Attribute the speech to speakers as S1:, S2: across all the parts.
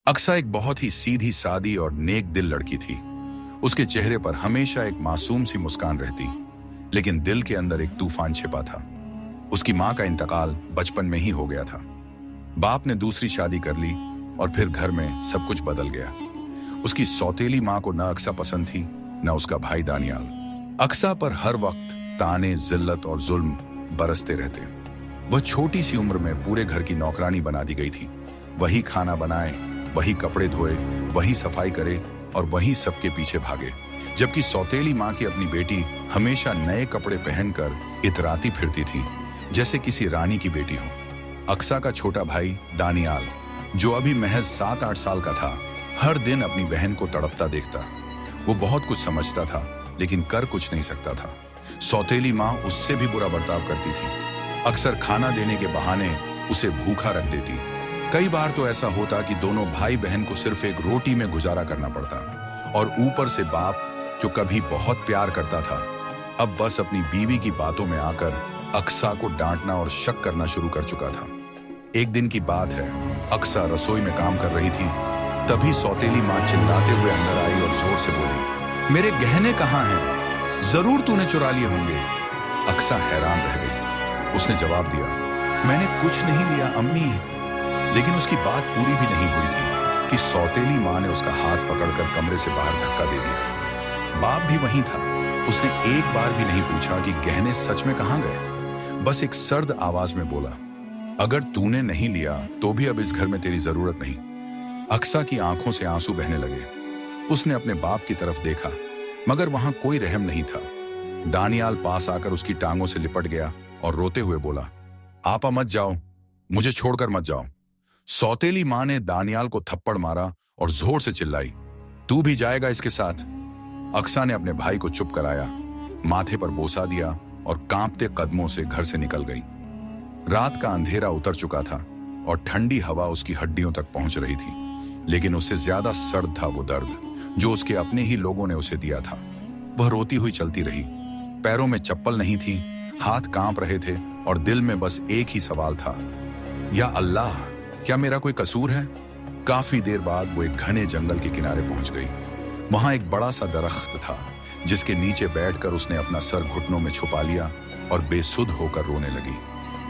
S1: अक्सा एक बहुत ही सीधी सादी और नेक दिल लड़की थी। उसके चेहरे पर हमेशा एक मासूम सी मुस्कान रहती, लेकिन दिल के अंदर एक तूफान छिपा था। उसकी माँ का इंतकाल बचपन में ही हो गया था। बाप ने दूसरी शादी कर ली और फिर घर में सब कुछ बदल गया। उसकी सौतेली माँ को न अक्सा पसंद थी, न उसका भाई दानियाल। अक्सा पर हर वक्त ताने, जिल्लत और जुल्म बरसते रहते। वह छोटी सी उम्र में पूरे घर की नौकरानी बना दी गई थी। वही खाना बनाए, वही कपड़े धोए, वही सफाई करे और वही सबके पीछे भागे। जबकि सौतेली माँ की अपनी बेटी हमेशा नए कपड़े पहनकर इतराती फिरती थी, जैसे किसी रानी की बेटी हो। अक्सा का छोटा भाई दानियाल, जो अभी महज 7-8 साल का था, हर दिन अपनी बहन को तड़पता देखता। वो बहुत कुछ समझता था, लेकिन कर कुछ नहीं सकता था। सौतेली माँ उससे भी बुरा बर्ताव करती थी। अक्सर खाना देने के बहाने उसे भूखा रख देती। कई बार तो ऐसा होता कि दोनों भाई बहन को सिर्फ एक रोटी में गुजारा करना पड़ता, और ऊपर से बाप, जो कभी बहुत प्यार करता था, अब बस अपनी बीवी की बातों में आकर अक्सा को डांटना और शक करना शुरू कर चुका था। एक दिन की बात है, अक्सा रसोई में काम कर रही थी। तभी सौतेली माँ चिल्लाते हुए अंदर आई और जोर से बोली, मेरे गहने कहाँ हैं? जरूर तूने चुरा लिए होंगे। अक्सा हैरान रह गई। उसने जवाब दिया, मैंने कुछ नहीं लिया अम्मी। लेकिन उसकी बात पूरी भी नहीं हुई थी कि सौतेली माँ ने उसका हाथ पकड़कर कमरे से बाहर धक्का दे दिया। बाप भी वहीं था। उसने एक बार भी नहीं पूछा कि गहने सच में कहाँ गए। बस एक सर्द आवाज में बोला, अगर तूने नहीं लिया तो भी अब इस घर में तेरी जरूरत नहीं। अक्सा की आंखों से आंसू बहने लगे। उसने अपने बाप की तरफ देखा, मगर वहां कोई रहम नहीं था। दानियाल पास आकर उसकी टांगों से लिपट गया और रोते हुए बोला, आपा मत जाओ, मुझे छोड़कर मत जाओ। सौतेली माँ ने दानियाल को थप्पड़ मारा और जोर से चिल्लाई, तू भी जाएगा इसके साथ? अक्सा ने अपने भाई को चुप कराया, माथे पर बोसा दिया और कांपते कदमों से घर से निकल गई। रात का अंधेरा उतर चुका था और ठंडी हवा उसकी हड्डियों तक पहुंच रही थी, लेकिन उससे ज्यादा सर्द था वो दर्द जो उसके अपने ही लोगों ने उसे दिया था। वह रोती हुई चलती रही। पैरों में चप्पल नहीं थी, हाथ कांप रहे थे और दिल में बस एक ही सवाल था, या अल्लाह, क्या मेरा कोई कसूर है? काफी देर बाद वो एक घने जंगल के किनारे पहुंच गई। वहां एक बड़ा सा दरख्त था, जिसके नीचे बैठकर उसने अपना सर घुटनों में छुपा लिया और बेसुध होकर रोने लगी।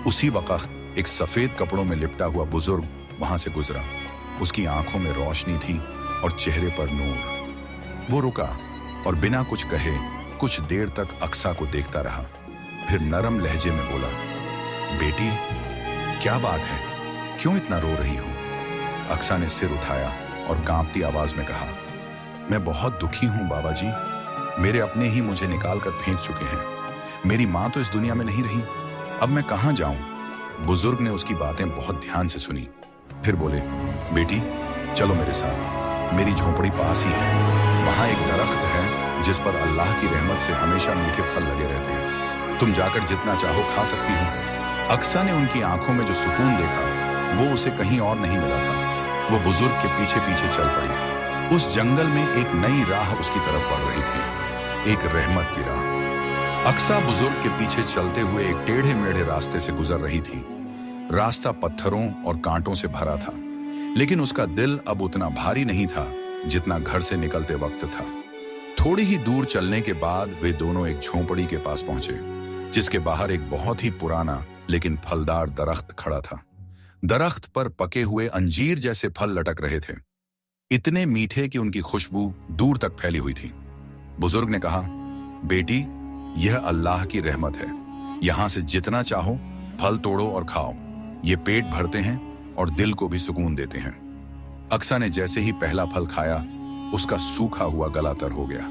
S1: उसी वक्त एक सफेद कपड़ों में लिपटा हुआ बुजुर्ग वहां से गुजरा। उसकी आंखों में रोशनी थी और चेहरे पर नूर। वो रुका और बिना कुछ कहे कुछ देर तक अक्सा को देखता रहा। फिर नरम लहजे में बोला, बेटी, क्या बात है? क्यों इतना रो रही हो? अक्सा ने सिर उठाया और कांपती आवाज में कहा, मैं बहुत दुखी हूं बाबा जी। मेरे अपने ही मुझे निकाल कर फेंक चुके हैं। मेरी माँ तो इस दुनिया में नहीं रही। अब मैं कहाँ जाऊं? बुजुर्ग ने उसकी बातें बहुत ध्यान से सुनी। फिर बोले, बेटी, चलो मेरे साथ। मेरी झोपड़ी पास ही है। वहां एक दरख्त है जिस पर अल्लाह की रहमत से हमेशा मीठे फल लगे रहते हैं। तुम जाकर जितना चाहो खा सकती हो। अक्सा ने उनकी आंखों में जो सुकून देखा, वो उसे कहीं और नहीं मिला था। वो बुजुर्ग के पीछे पीछे चल पड़ी। उस जंगल में एक नई राह उसकी तरफ बढ़ रही थी, एक रहमत की राह। अक्सा बुजुर्ग के पीछे चलते हुए एक टेढ़े मेढ़े रास्ते से गुजर रही थी। रास्ता पत्थरों और कांटों से भरा था, लेकिन उसका दिल अब उतना भारी नहीं था जितना घर से निकलते वक्त था। थोड़ी ही दूर चलने के बाद वे दोनों एक झोंपड़ी के पास पहुंचे, जिसके बाहर एक बहुत ही पुराना लेकिन फलदार दरख्त खड़ा था। दरख्त पर पके हुए अंजीर जैसे फल लटक रहे थे, इतने मीठे कि उनकी खुशबू दूर तक फैली हुई थी। बुजुर्ग ने कहा, बेटी, यह अल्लाह की रहमत है। यहां से जितना चाहो फल तोड़ो और खाओ। ये पेट भरते हैं और दिल को भी सुकून देते हैं। अक्सा ने जैसे ही पहला फल खाया, उसका सूखा हुआ गला तर हो गया।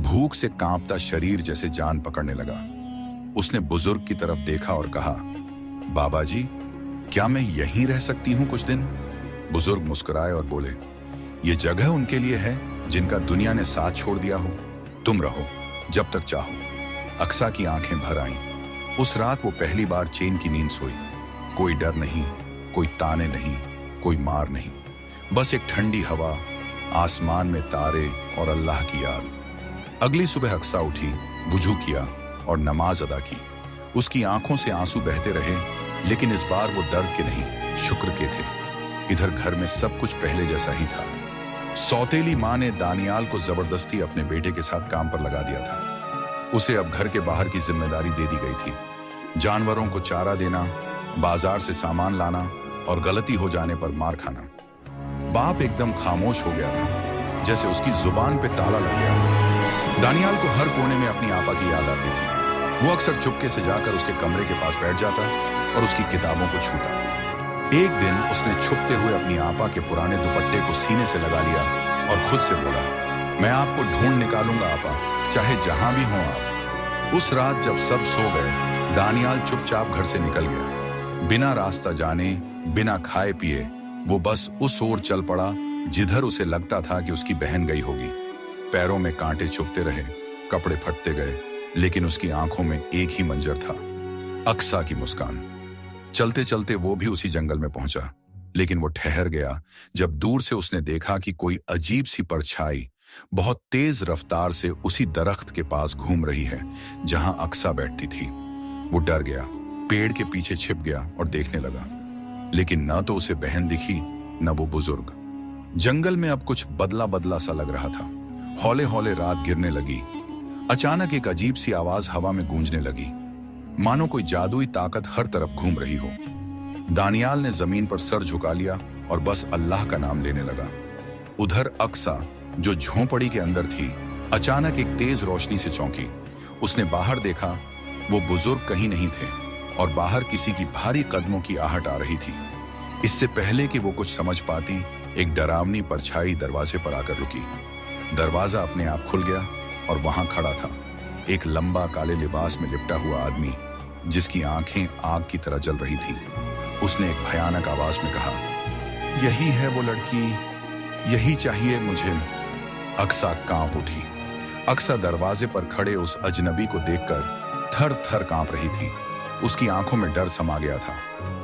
S1: भूख से कांपता शरीर जैसे जान पकड़ने लगा। उसने बुजुर्ग की तरफ देखा और कहा, बाबा जी, क्या मैं यहीं रह सकती हूं कुछ दिन? बुजुर्ग मुस्कुराए और बोले, ये जगह उनके लिए है जिनका दुनिया ने साथ छोड़ दिया हो। तुम रहो जब तक चाहो। अक्सा की आंखें भर आईं। उस रात वो पहली बार चैन की नींद सोई। कोई डर नहीं, कोई ताने नहीं, कोई मार नहीं, बस एक ठंडी हवा, आसमान में तारे और अल्लाह की याद। अगली सुबह अक्सा उठी, वुजू किया और नमाज अदा की। उसकी आंखों से आंसू बहते रहे, लेकिन इस बार वो दर्द के नहीं, शुक्र के थे। इधर घर में सब कुछ पहले जैसा ही था। सौतेली माँ ने दानियाल को जबरदस्ती अपने बेटे के साथ काम पर लगा दिया था। उसे अब घर के बाहर की जिम्मेदारी दे दी गई थी। जानवरों को चारा देना, बाजार से सामान लाना और गलती हो जाने पर मार खाना। बाप एकदम खामोश हो गया था, जैसे उसकी जुबान पे ताला लग गया हो। दानियाल को हर कोने में अपनी आपा की याद आती थी। वो अक्सर चुपके से जाकर उसके कमरे के पास बैठ जाता और उसकी किताबों को छूता। एक दिन उसने छुपते हुए अपनी आपा के पुराने दुपट्टे को सीने से लगा लिया और खुद से बोला, मैं आपको ढूंढ निकालूंगा आपा, चाहे जहां भी हो आप। उस रात जब सब सो गए, दानियाल चुपचाप घर से निकल गया। बिना रास्ता जाने, बिना खाए पिए वो बस उस ओर चल पड़ा जिधर उसे लगता था कि उसकी बहन गई होगी। पैरों में कांटे चुभते रहे, कपड़े फटते गए, लेकिन उसकी आंखों में एक ही मंजर था, अक्सा की मुस्कान। चलते चलते वो भी उसी जंगल में पहुंचा, लेकिन वो ठहर गया जब दूर से उसने देखा कि कोई अजीब सी परछाई बहुत तेज रफ्तार से उसी दरख्त के पास घूम रही है जहां अक्सा बैठती थी। वो डर गया, पेड़ के पीछे छिप गया और देखने लगा, लेकिन न तो उसे बहन दिखी न वो बुजुर्ग। जंगल में अब कुछ बदला बदला सा लग रहा था। हौले हौले रात गिरने लगी। अचानक एक अजीब सी आवाज हवा में गूंजने लगी, मानो कोई जादुई ताकत हर तरफ घूम रही हो। दानियाल ने जमीन पर सर झुका लिया और बस अल्लाह का नाम लेने लगा। उधर अक्सा, जो झोंपड़ी के अंदर थी, अचानक एक तेज रोशनी से चौंकी। उसने बाहर देखा, वो बुजुर्ग कहीं नहीं थे और बाहर किसी की भारी कदमों की आहट आ रही थी। इससे पहले कि वो कुछ समझ पाती, एक डरावनी परछाई दरवाजे पर आकर रुकी। दरवाजा अपने आप खुल गया और वहां खड़ा था एक लंबा काले लिबास में लिपटा हुआ आदमी, जिसकी आंखें आग की तरह जल रही थी। उसने एक भयानक आवाज में कहा, यही है वो लड़की, यही चाहिए मुझे। अक्सा कांप उठी। अक्सा दरवाजे पर खड़े उस अजनबी को देखकर थर थर कांप रही थी। उसकी आंखों में डर समा गया था।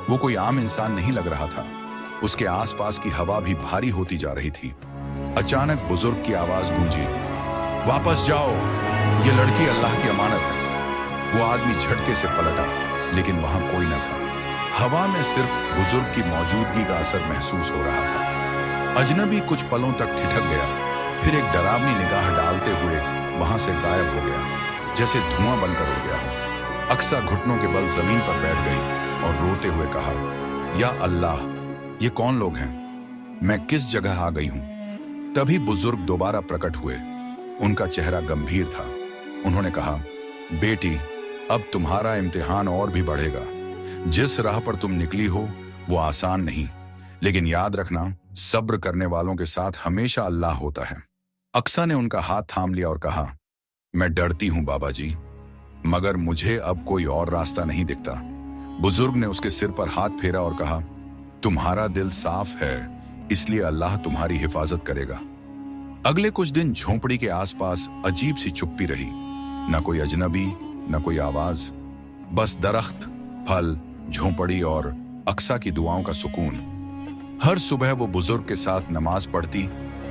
S1: वो कोई आम इंसान नहीं लग रहा था। उसके आसपास की हवा भी भारी होती जा रही थी। अचानक बुजुर्ग की आवाज गूंजी, वापस जाओ, ये लड़की अल्लाह की अमानत है। वो आदमी झटके से पलटा, लेकिन वहां कोई न था। हवा में सिर्फ बुजुर्ग की मौजूदगी का असर महसूस हो रहा था। अजनबी कुछ पलों तक ठिठक गया, फिर एक डरावनी निगाह डालते हुए वहां से गायब हो गया, जैसे धुआं बनकर उड़ गया हो। अक्सा घुटनों के बल जमीन पर बैठ गई और रोते हुए कहा, या अल्लाह, ये कौन लोग हैं? मैं किस जगह आ गई हूं? तभी बुजुर्ग दोबारा प्रकट हुए। उनका चेहरा गंभीर था। उन्होंने कहा, बेटी, अब तुम्हारा इम्तिहान और भी बढ़ेगा। जिस राह पर तुम निकली हो वो आसान नहीं, लेकिन याद रखना, सब्र करने वालों के साथ हमेशा अल्लाह होता है। अक्सा ने उनका हाथ थाम लिया और कहा, मैं डरती हूं बाबा जी, मगर मुझे अब कोई और रास्ता नहीं दिखता। बुजुर्ग ने उसके सिर पर हाथ फेरा और कहा, तुम्हारा दिल साफ है, इसलिए अल्लाह तुम्हारी हिफाजत करेगा। अगले कुछ दिन झोंपड़ी के आसपास अजीब सी चुप्पी रही। न कोई अजनबी, न कोई आवाज, बस दरख्त, फल, झोंपड़ी और अक्सा की दुआओं का सुकून। हर सुबह वो बुजुर्ग के साथ नमाज पढ़ती,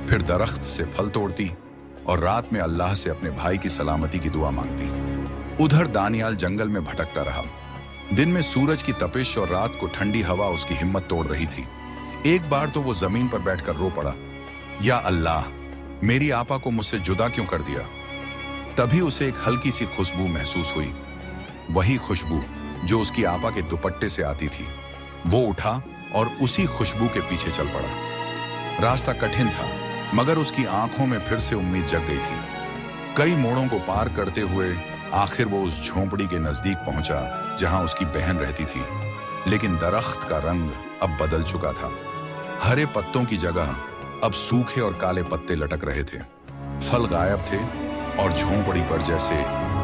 S1: फिर दरख्त से फल तोड़ती और रात में अल्लाह से अपने भाई की सलामती की दुआ मांगती। उधर दानियाल जंगल में भटकता रहा। दिन में सूरज की तपिश और रात को ठंडी हवा उसकी हिम्मत तोड़ रही थी। एक बार तो वो जमीन पर बैठकर रो पड़ा, या अल्लाह, मेरी आपा को मुझसे जुदा क्यों कर दिया? तभी उसे एक हल्की सी खुशबू महसूस हुई, वही खुशबू जो उसकी आपा के दुपट्टे से आती थी। वो उठा और उसी खुशबू के पीछे चल पड़ा। रास्ता कठिन था, मगर उसकी आंखों में फिर से उम्मीद जग गई थी। कई मोड़ों को पार करते हुए आखिर वो उस झोंपड़ी के नजदीक पहुंचा जहां उसकी बहन रहती थी। लेकिन दरख्त का रंग अब बदल चुका था। हरे पत्तों की जगह अब सूखे और काले पत्ते लटक रहे थे। फल गायब थे और झोंपड़ी पर जैसे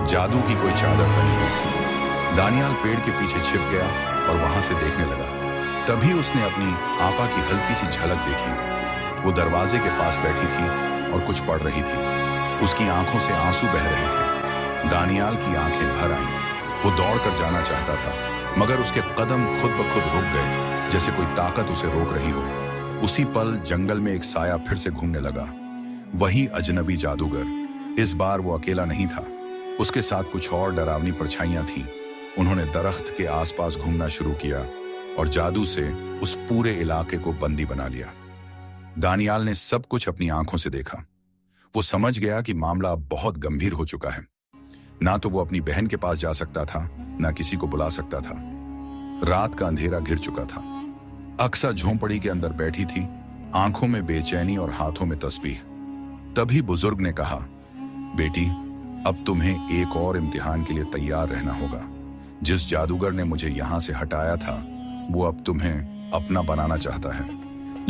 S1: जादू की कोई चादर तनी हुई थी। दानियाल पेड़ के पीछे छिप गया और वहां से देखने लगा। तभी उसने अपनी आपा की हल्की सी झलक देखी। वो दरवाजे के पास बैठी थी और कुछ पढ़ रही थी। उसकी आंखों से आंसू बह रहे थे। दानियाल की आंखें भर आईं। वो दौड़कर जाना चाहता था, मगर उसके कदम खुद ब खुद रुक गए, जैसे कोई ताकत उसे रोक रही हो। उसी पल जंगल में एक साया फिर से घूमने लगा। वही अजनबी जादूगर। इस बार वो अकेला नहीं था, उसके साथ कुछ और डरावनी परछाइयां थीं। उन्होंने दरख्त के आसपास घूमना शुरू किया और जादू से उस पूरे इलाके को बंदी बना लिया। दानियाल ने सब कुछ अपनी आंखों से देखा। वो समझ गया कि मामला अब बहुत गंभीर हो चुका है। ना तो वो अपनी बहन के पास जा सकता था, ना किसी को बुला सकता था। रात का अंधेरा घिर चुका था। अक्सा झोंपड़ी के अंदर बैठी थी, आंखों में बेचैनी और हाथों में तस्बीह। तभी बुजुर्ग ने कहा, बेटी, अब तुम्हें एक और इम्तिहान के लिए तैयार रहना होगा। जिस जादूगर ने मुझे यहां से हटाया था, वो अब तुम्हें अपना बनाना चाहता है,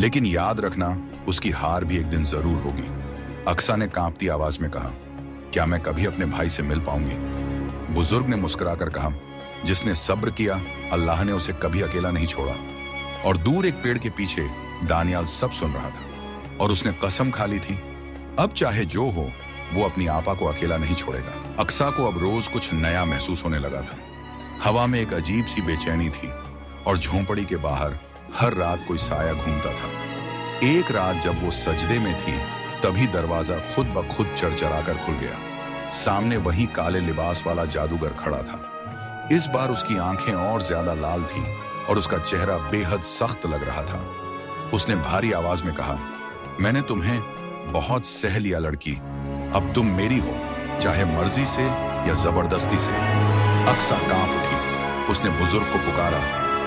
S1: लेकिन याद रखना, उसकी हार भी एक दिन जरूर होगी। अक्सा ने कांपती आवाज में कहा, क्या मैं कभी अपने भाई से मिल पाऊंगी? बुजुर्ग ने मुस्कुराकर कहा, जिसने सब्र किया, अल्लाह ने उसे कभी अकेला नहीं छोड़ा। और दूर एक पेड़ के पीछे दानियाल सब सुन रहा था और उसने कसम खा ली थी, अब चाहे जो हो, वो अपनी आपा को अकेला नहीं छोड़ेगा। अक्सा को अब रोज कुछ नया महसूस होने लगा था। हवा में एक अजीब सी बेचैनी थी और झोंपड़ी के बाहर हर रात कोई साया घूमता था। एक रात जब वो सजदे में थी, तभी दरवाजा खुद ब खुद चरचराकर खुल गया। सामने वही काले लिबास वाला जादूगर खड़ा था। इस बार उसकी आंखें और ज्यादा लाल थीं और उसका चेहरा बेहद सख्त लग रहा था। उसने भारी आवाज में कहा, मैंने तुम्हें बहुत सह लिया लड़की, अब तुम मेरी हो, चाहे मर्जी से या जबरदस्ती से। अक्सा कांप उठी। उसने बुजुर्ग को पुकारा,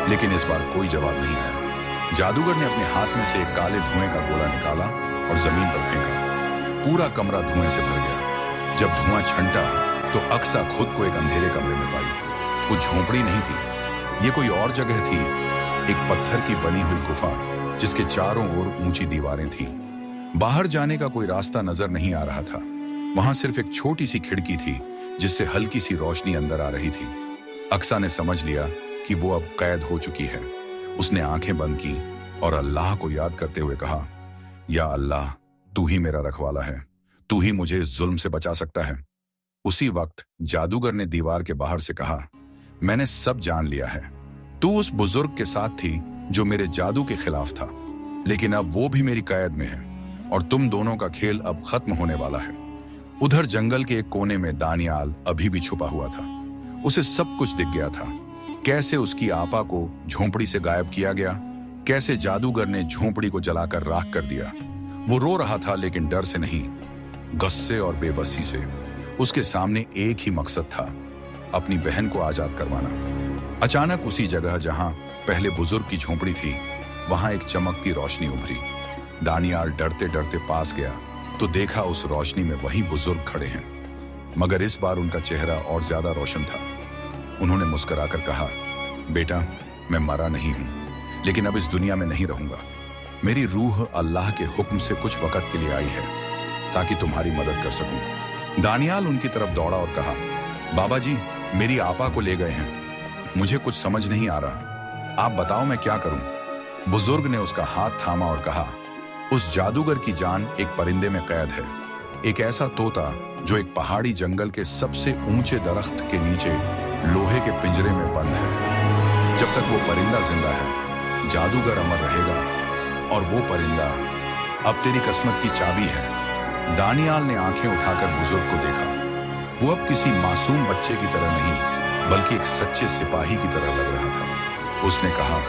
S1: लेकिन इस बार कोई जवाब नहीं आया। जादूगर ने अपने हाथ में से एक काले धुएं का गोला निकाला और जमीन पर फेंका। पूरा कमरा धुएं से भर गया। जब धुआं छंटा तो अक्सा खुद को एक अंधेरे कमरे में पाई। वो झोंपड़ी नहीं थी, ये कोई और जगह थी, एक पत्थर की बनी हुई गुफा जिसके चारों ओर ऊंची दीवारें थीं। बाहर जाने का कोई रास्ता नजर नहीं आ रहा था। वहां सिर्फ एक छोटी सी खिड़की थी जिससे हल्की सी रोशनी अंदर आ रही थी। अक्सा ने समझ लिया कि वो अब कैद हो चुकी है। उसने आंखें बंद की और अल्लाह को याद करते हुए कहा, या अल्लाह, तू ही मेरा रखवाला है, तू ही मुझे इस जुल्म से बचा सकता है। उसी वक्त जादूगर ने दीवार के बाहर से कहा, मैंने सब जान लिया है। तू उस बुजुर्ग के साथ थी जो मेरे जादू के खिलाफ था, लेकिन अब वो भी मेरी कैद में है और तुम दोनों का खेल अब खत्म होने वाला है। उधर जंगल के एक कोने में दानियाल अभी भी छुपा हुआ था। उसे सब कुछ दिख गया था, कैसे उसकी आपा को झोंपड़ी से गायब किया गया, कैसे जादूगर ने झोंपड़ी को जलाकर राख कर दिया। वो रो रहा था, लेकिन डर से नहीं, गुस्से और बेबसी से। उसके सामने एक ही मकसद था, अपनी बहन को आजाद करवाना। अचानक उसी जगह जहां पहले बुजुर्ग की झोंपड़ी थी, वहां एक चमकती रोशनी उभरी। दानियाल डरते डरते पास गया तो देखा उस रोशनी में वही बुजुर्ग खड़े हैं, मगर इस बार उनका चेहरा और ज्यादा रोशन था। उन्होंने मुस्कुराकर कहा, बेटा, मैं मरा नहीं हूं, लेकिन अब इस दुनिया में नहीं रहूंगा। मेरी रूह अल्लाह के हुक्म से कुछ वक्त के लिए आई है ताकि तुम्हारी मदद कर सकूं। दानियाल उनकी तरफ दौड़ा और कहा, बाबा जी, मेरी आपा को ले गए हैं, मुझे कुछ समझ नहीं आ रहा, आप बताओ मैं क्या करूं। बुजुर्ग ने उसका हाथ थामा और कहा, उस जादूगर की जान एक परिंदे में कैद है, एक ऐसा तोता जो एक पहाड़ी जंगल के सबसे ऊंचे दरख्त के नीचे लोहे के पिंजरे में बंद है। जब तक वो परिंदा जिंदा है, जादूगर अमर रहेगा, और वो परिंदा अब तेरी किस्मत की चाबी है। दानियाल ने आंखें उठाकर बुजुर्ग को देखा। वो अब किसी मासूम बच्चे की तरह नहीं, बल्कि एक सच्चे सिपाही की तरह लग रहा था। उसने कहा,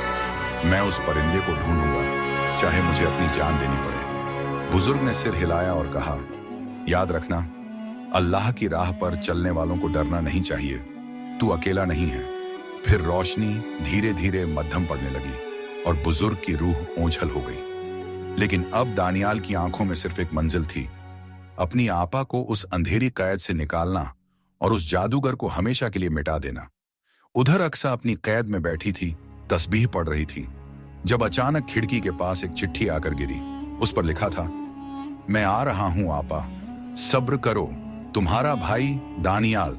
S1: मैं उस परिंदे को ढूंढूंगा, चाहे मुझे अपनी जान देनी पड़े। बुजुर्ग ने सिर हिलाया और कहा, याद रखना, अल्लाह की राह पर चलने वालों को डरना नहीं चाहिए, तू अकेला नहीं है। फिर रोशनी धीरे धीरे मध्यम पड़ने लगी और बुजुर्ग की रूह ओझल हो गई। लेकिन अब दानियाल की आंखों में सिर्फ एक मंजिल थी, अपनी आपा को उस अंधेरी कैद से निकालना और उस जादूगर को हमेशा के लिए मिटा देना। उधर अक्सा अपनी कैद में बैठी थी, तस्बीह पढ़ रही थी, जब अचानक खिड़की के पास एक चिट्ठी आकर गिरी। उस पर लिखा था, मैं आ रहा हूं आपा, सब्र करो, तुम्हारा भाई दानियाल।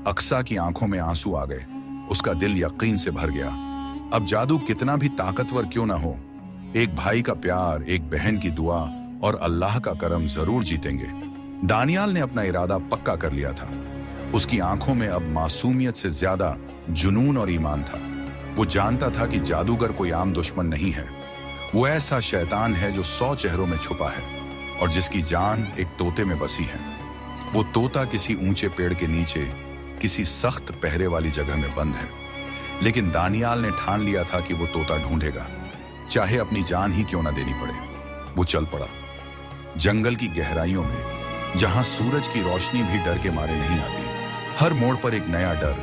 S1: अक्सा की आंखों में आंसू आ गए, उसका दिल यकीन से भर गया। अब जादू कितना भी ताकतवर क्यों ना हो, एक भाई का प्यार, एक बहन की दुआ और अल्लाह का करम जरूर जीतेंगे। दानियाल ने अपना इरादा पक्का कर लिया था। उसकी आंखों में अब मासूमियत से ज्यादा जुनून और ईमान था। वो जानता था कि जादूगर कोई आम दुश्मन नहीं है, वो ऐसा शैतान है जो 100 चेहरों में छुपा है और जिसकी जान एक तोते में बसी है। वो तोता किसी ऊंचे पेड़ के नीचे किसी सख्त पहरे वाली जगह में बंद है, लेकिन दानियाल ने ठान लिया था कि वो तोता ढूंढेगा। चाहे अपनी जान ही क्यों ना देनी पड़े। वो चल पड़ा जंगल की गहराइयों में, जहां सूरज की रोशनी भी डर के मारे नहीं आती। हर मोड़ पर एक नया डर,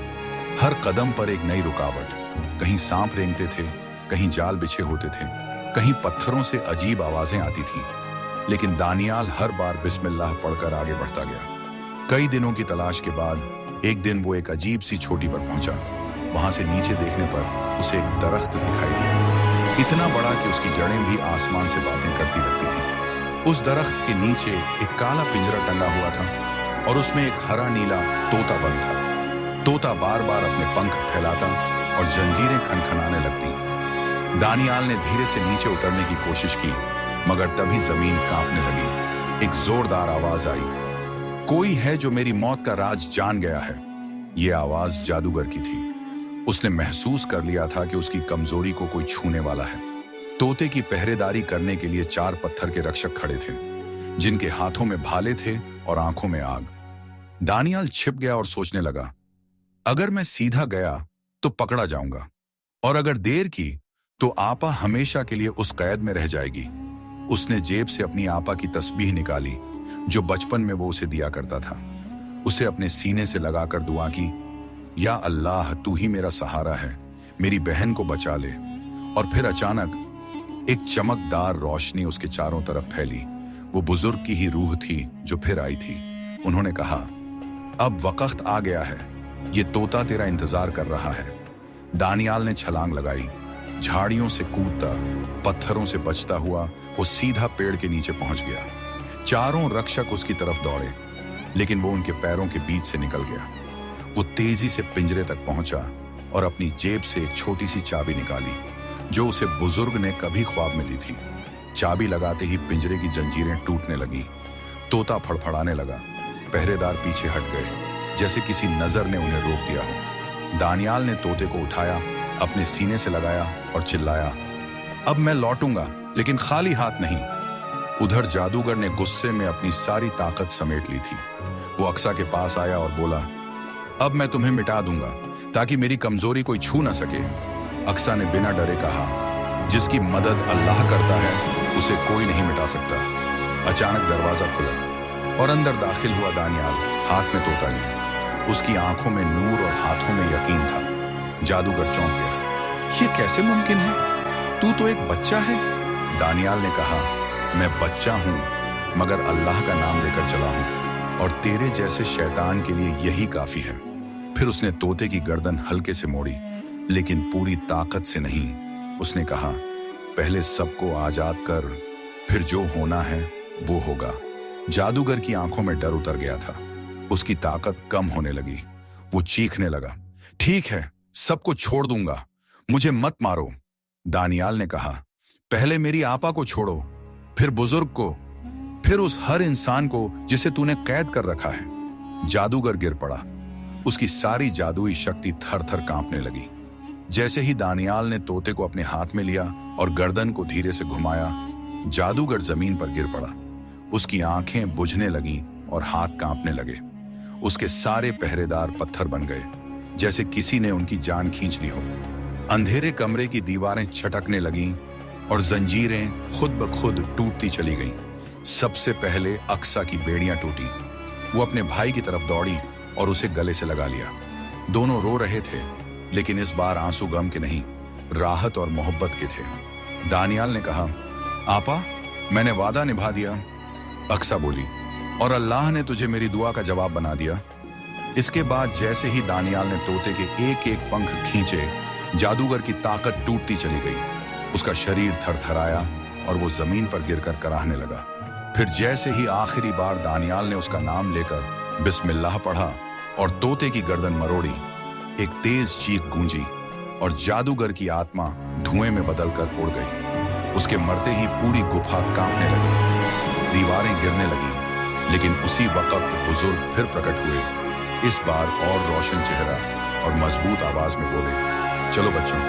S1: हर कदम पर एक नई रुकावट। कहीं सांप रेंगते थे, कहीं जाल बिछे होते थे, कहीं पत्थरों से अजीब आवाजें आती थीं। लेकिन दानियाल हर बार बिस्मिल्लाह पढ़कर आगे बढ़ता गया। कई दिनों की तलाश के बाद एक दिन वो एक अजीब सी चोटी पर पहुंचा। वहां से नीचे देखने पर उसे एक दरख्त दिखाई दिया, इतना बड़ा कि उसकी जड़ें भी आसमान से बातें करती लगती थीं। उस दरख्त के नीचे एक काला पिंजरा टंगा हुआ था और उसमें एक हरा नीला तोता बंद था। तोता बार बार अपने पंख फैलाता और जंजीरें खनखनाने लगती। दानियाल ने धीरे से नीचे उतरने की कोशिश की, मगर तभी जमीन कांपने लगी। एक जोरदार आवाज आई, कोई है जो मेरी मौत का राज जान गया है। यह आवाज जादूगर की थी। उसने महसूस कर लिया था कि उसकी कमजोरी को कोई छूने वाला है। तोते की पहरेदारी करने के लिए 4 पत्थर के रक्षक खड़े थे, जिनके हाथों में भाले थे और आंखों में आग। दानियाल छिप गया और सोचने लगा, अगर मैं सीधा गया तो पकड़ा जाऊंगा, और अगर देर की तो आपा हमेशा के लिए उस कैद में रह जाएगी। उसने जेब से अपनी आपा की तस्बीह निकाली, जो बचपन में वो उसे दिया करता था। उसे अपने सीने से लगाकर दुआ की, या अल्लाह, तू ही मेरा सहारा है, मेरी बहन को बचा ले। और फिर अचानक एक चमकदार रोशनी उसके चारों तरफ फैली। वो बुजुर्ग की ही रूह थी जो फिर आई थी। उन्होंने कहा, अब वक्त आ गया है, ये तोता तेरा इंतजार कर रहा है। दानियाल ने छलांग लगाई। झाड़ियों से कूदता, पत्थरों से बचता हुआ वो सीधा पेड़ के नीचे पहुंच गया। चारों रक्षक उसकी तरफ दौड़े, लेकिन वो उनके पैरों के बीच से निकल गया। वो तेजी से पिंजरे तक पहुंचा और अपनी जेब से एक छोटी सी चाबी निकाली, जो उसे बुजुर्ग ने कभी ख्वाब में दी थी। चाबी लगाते ही पिंजरे की जंजीरें टूटने लगी। तोता फड़फड़ाने लगा। पहरेदार पीछे हट गए, जैसे किसी नजर ने उन्हें रोक दिया हो। दानियाल ने तोते को उठाया, अपने सीने से लगाया और चिल्लाया, अब मैं लौटूंगा, लेकिन खाली हाथ नहीं। उधर जादूगर ने गुस्से में अपनी सारी ताकत समेट ली थी। वो अक्सा के पास आया और बोला, अब मैं तुम्हें मिटा दूंगा, ताकि मेरी कमजोरी कोई छू न सके। अक्सा ने बिना डरे कहा, जिसकी मदद अल्लाह करता है उसे कोई नहीं मिटा सकता। अचानक दरवाजा खुला और अंदर दाखिल हुआ दानियाल, हाथ में तोता लिए। उसकी आंखों में नूर और हाथों में यकीन था। जादूगर चौंक गया, ये कैसे मुमकिन है? तू तो एक बच्चा है। दानियाल ने कहा, मैं बच्चा हूं, मगर अल्लाह का नाम लेकर चला हूं, और तेरे जैसे शैतान के लिए यही काफी है। फिर उसने तोते की गर्दन हल्के से मोड़ी, लेकिन पूरी ताकत से नहीं। उसने कहा, पहले सबको आजाद कर, फिर जो होना है वो होगा। जादूगर की आंखों में डर उतर गया था। उसकी ताकत कम होने लगी। वो चीखने लगा, ठीक है, सबको छोड़ दूंगा, मुझे मत मारो। दानियाल ने कहा, पहले मेरी आपा को छोड़ो, फिर बुजुर्ग को, फिर उस हर इंसान को जिसे तूने कैद कर रखा है। जादूगर गिर पड़ा। उसकी सारी जादुई शक्ति थर थर कांपने लगी। जैसे ही दानियाल ने तोते को अपने हाथ में लिया और गर्दन को धीरे से घुमाया, जादूगर जमीन पर गिर पड़ा। उसकी आंखें बुझने लगीं और हाथ कांपने लगे। उसके सारे पहरेदार पत्थर बन गए, जैसे किसी ने उनकी जान खींच ली हो। अंधेरे कमरे की दीवारें छटकने लगीं और जंजीरें खुद ब खुद टूटती चली गईं। सबसे पहले अक्सा की बेड़ियां टूटी। वो अपने भाई की तरफ दौड़ी और उसे गले से लगा लिया। दोनों रो रहे थे, लेकिन इस बार आंसू गम के नहीं, राहत और मोहब्बत के थे। दानियाल ने कहा, आपा, मैंने वादा निभा दिया। अक्सा बोली, और अल्लाह ने तुझे मेरी दुआ का जवाब बना दिया। इसके बाद जैसे ही दानियाल ने तोते के एक एक पंख खींचे, जादूगर की ताकत टूटती चली गई। उसका शरीर थरथराया और वो जमीन पर गिरकर कराहने लगा। फिर जैसे ही आखिरी बार दानियाल ने उसका नाम लेकर बिस्मिल्लाह पढ़ा और तोते की गर्दन मरोड़ी, एक तेज चीख गूंजी और जादूगर की आत्मा धुएं में बदलकर उड़ गई। उसके मरते ही पूरी गुफा कांपने लगी, दीवारें गिरने लगी, लेकिन उसी वक्त बुजुर्ग फिर प्रकट हुए, इस बार और रोशन चेहरा और मजबूत आवाज में बोले, चलो बच्चों,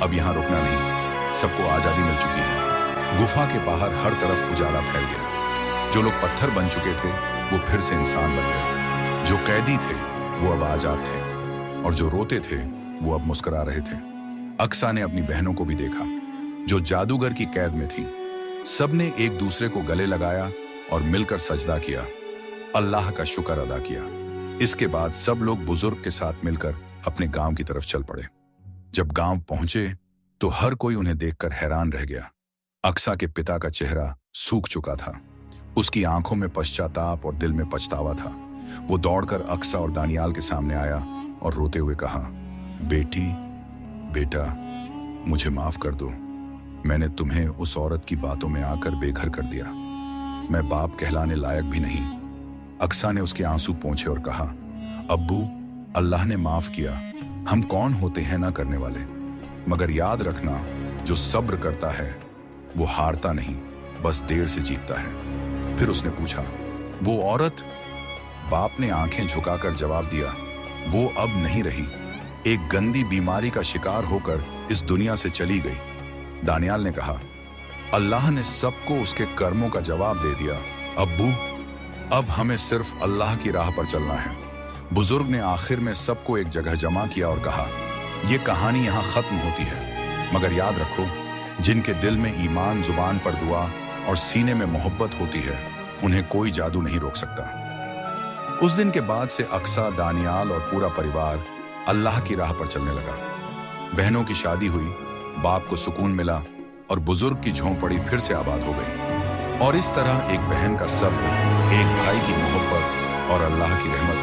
S1: अब यहाँ रुकना नहीं, सबको आजादी मिल चुकी है। गुफा के बाहर हर तरफ उजाला फैल गया। जो लोग पत्थर बन चुके थे वो फिर से इंसान बन गए। जो कैदी थे वो अब आजाद थे, और जो रोते थे वो अब मुस्कुरा रहे थे। अक्सा ने अपनी बहनों को भी देखा। जो जादूगर की कैद में थी। सबने एक दूसरे को गले लगाया और मिलकर सजदा किया, अल्लाह का शुक्र अदा किया। इसके बाद सब लोग बुजुर्ग के साथ मिलकर अपने गांव की तरफ चल पड़े। जब गांव पहुंचे तो हर कोई उन्हें देखकर हैरान रह गया। अक्सा के पिता का चेहरा सूख चुका था, उसकी आंखों में पश्चाताप और दिल में पछतावा था। वो दौड़कर अक्सा और दानियाल के सामने आया और रोते हुए कहा, बेटा, मुझे माफ कर दो। मैंने तुम्हें उस औरत की बातों में आकर बेघर कर दिया। मैं बाप कहलाने लायक भी नहीं। अक्सा ने उसके आंसू पोंछे और कहा, अब्बू, अल्लाह ने माफ किया। हम कौन होते हैं ना करने वाले, मगर याद रखना, जो सब्र करता है वो हारता नहीं, बस देर से जीतता है। फिर उसने पूछा, वो औरत? बाप ने आंखें झुकाकर जवाब दिया, वो अब नहीं रही। एक गंदी बीमारी का शिकार होकर इस दुनिया से चली गई। दानियाल ने कहा, अल्लाह ने सबको उसके कर्मों का जवाब दे दिया। अब्बू, अब हमें सिर्फ अल्लाह की राह पर चलना है। बुजुर्ग ने आखिर में सबको एक जगह जमा किया और कहा, यह कहानी यहां खत्म होती है, मगर याद रखो, जिनके दिल में ईमान, जुबान पर दुआ और सीने में मोहब्बत होती है, उन्हें कोई जादू नहीं रोक सकता। उस दिन के बाद से अक्सा, दानियाल और पूरा परिवार अल्लाह की राह पर चलने लगा। बहनों की शादी हुई, बाप को सुकून मिला और बुजुर्ग की झोंपड़ी फिर से आबाद हो गई। और इस तरह एक बहन का सब्र, एक भाई की मोहब्बत और अल्लाह की रहमत